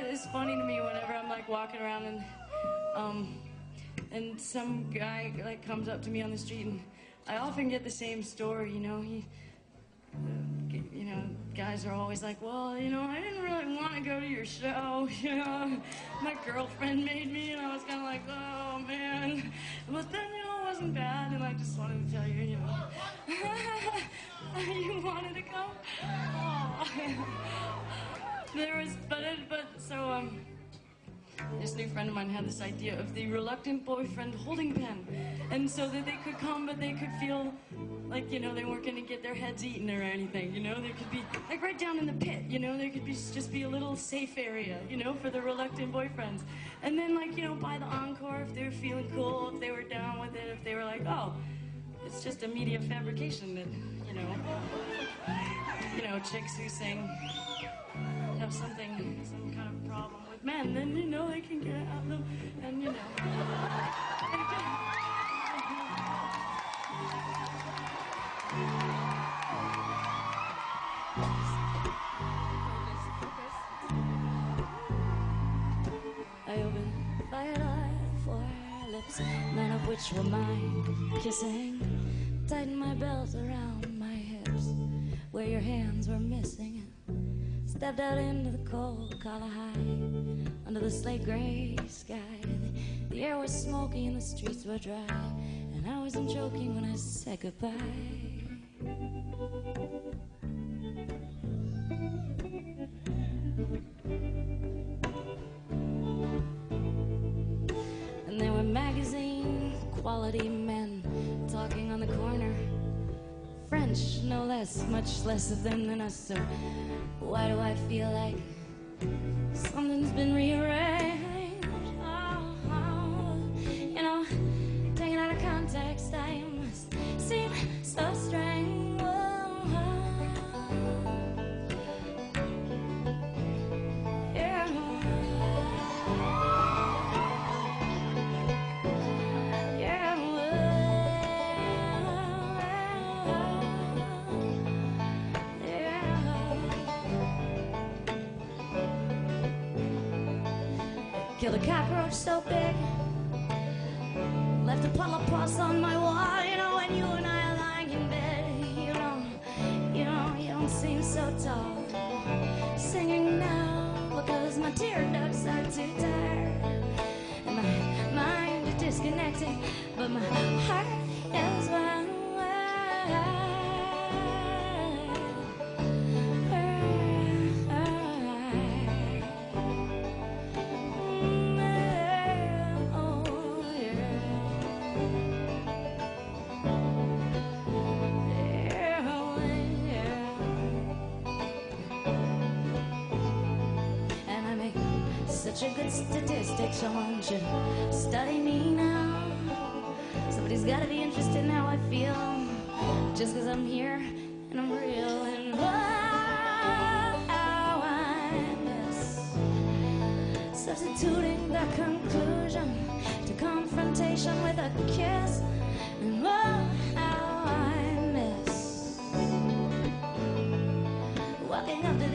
it's funny to me whenever I'm like walking around and some guy like comes up to me on the street, and I often get the same story, you know. Guys are always like, well, I didn't really want to go to your show, My girlfriend made me, and I was kind of like, oh, man. But then, it wasn't bad, and I just wanted to tell you, you wanted to come? Oh. This new friend of mine had this idea of the reluctant boyfriend holding pen. And so that they could come, but they could feel like, they weren't going to get their heads eaten or anything, There could be, like right down in the pit, there could be just be a little safe area, for the reluctant boyfriends. And then, like, by the encore, if they were feeling cool, if they were down with it, if they were like, oh, it's just a media fabrication that, chicks who sing have some kind of problem with men, then, they can get out of them, and, I opened firedoor for lips, none of which were mine, kissing, tightened my belt around my hips, where your hands were missing. Stepped out into the cold collar high, under the slate gray sky. The air was smoky and the streets were dry, and I wasn't joking when I said goodbye. And there were magazine quality men talking on the corner, French, no less, much less of them than us. So why do I feel like something's been rearranged? Taken out of context, I must seem so strange. Killed a cockroach so big, left a puddle of pus on my wall. When you and I are lying in bed, you don't seem so tall. Singing now because my tear ducts are too tired, and my mind is disconnected, but my heart is wild. Such a good statistic, someone should study me now. Somebody's gotta be interested in how I feel, just 'cause I'm here and I'm real. And how I miss substituting the conclusion to confrontation with a kiss. And how I miss walking up the